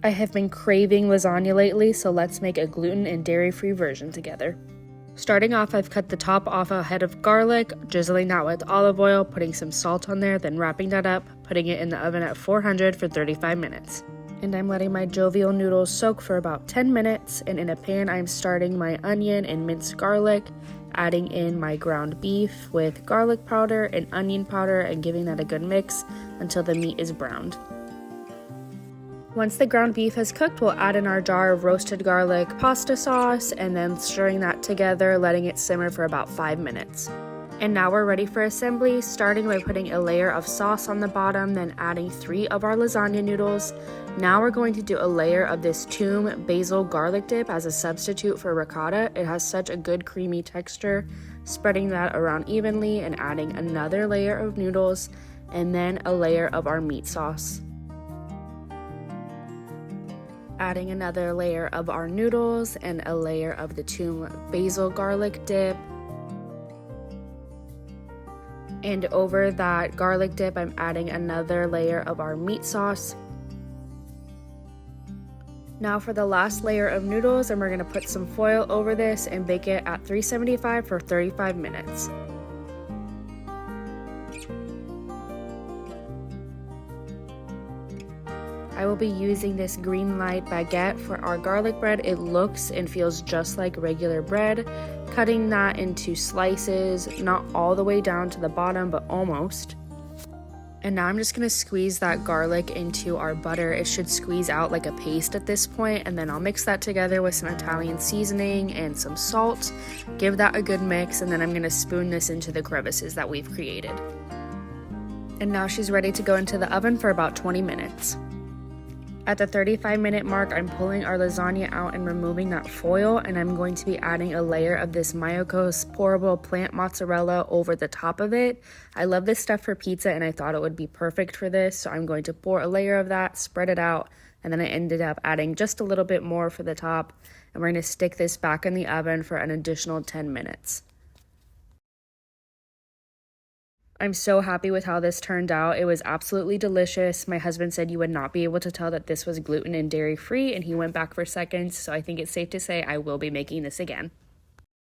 I have been craving lasagna lately, so let's make a gluten and dairy-free version together. Starting off, I've cut the top off a head of garlic, drizzling that with olive oil, putting some salt on there, then wrapping that up, putting it in the oven at 400 for 35 minutes. And I'm letting my jovial noodles soak for about 10 minutes, and in a pan I'm starting my onion and minced garlic, adding in my ground beef with garlic powder and onion powder and giving that a good mix until the meat is browned. Once the ground beef has cooked, we'll add in our jar of roasted garlic pasta sauce and then stirring that together, letting it simmer for about 5 minutes. And now we're ready for assembly, starting by putting a layer of sauce on the bottom, then adding 3 of our lasagna noodles. Now we're going to do a layer of this Toom basil garlic dip as a substitute for ricotta. It has such a good creamy texture. Spreading that around evenly and adding another layer of noodles and then a layer of our meat sauce. Adding another layer of our noodles and a layer of the Toom basil garlic dip. And over that garlic dip, I'm adding another layer of our meat sauce. Now for the last layer of noodles, and we're going to put some foil over this and bake it at 375 for 35 minutes. I will be using this green light baguette for our garlic bread. It looks and feels just like regular bread. Cutting that into slices, not all the way down to the bottom, but almost. And now I'm just going to squeeze that garlic into our butter. It should squeeze out like a paste at this point, and then I'll mix that together with some Italian seasoning and some salt. Give that a good mix, and then I'm going to spoon this into the crevices that we've created. And now she's ready to go into the oven for about 20 minutes. At the 35-minute mark, I'm pulling our lasagna out and removing that foil, and I'm going to be adding a layer of this Mayokos pourable plant mozzarella over the top of it. I love this stuff for pizza, and I thought it would be perfect for this, so I'm going to pour a layer of that, spread it out, and then I ended up adding just a little bit more for the top, and we're going to stick this back in the oven for an additional 10 minutes. I'm so happy with how this turned out. It was absolutely delicious. My husband said you would not be able to tell that this was gluten and dairy free, and he went back for seconds, so I think it's safe to say I will be making this again.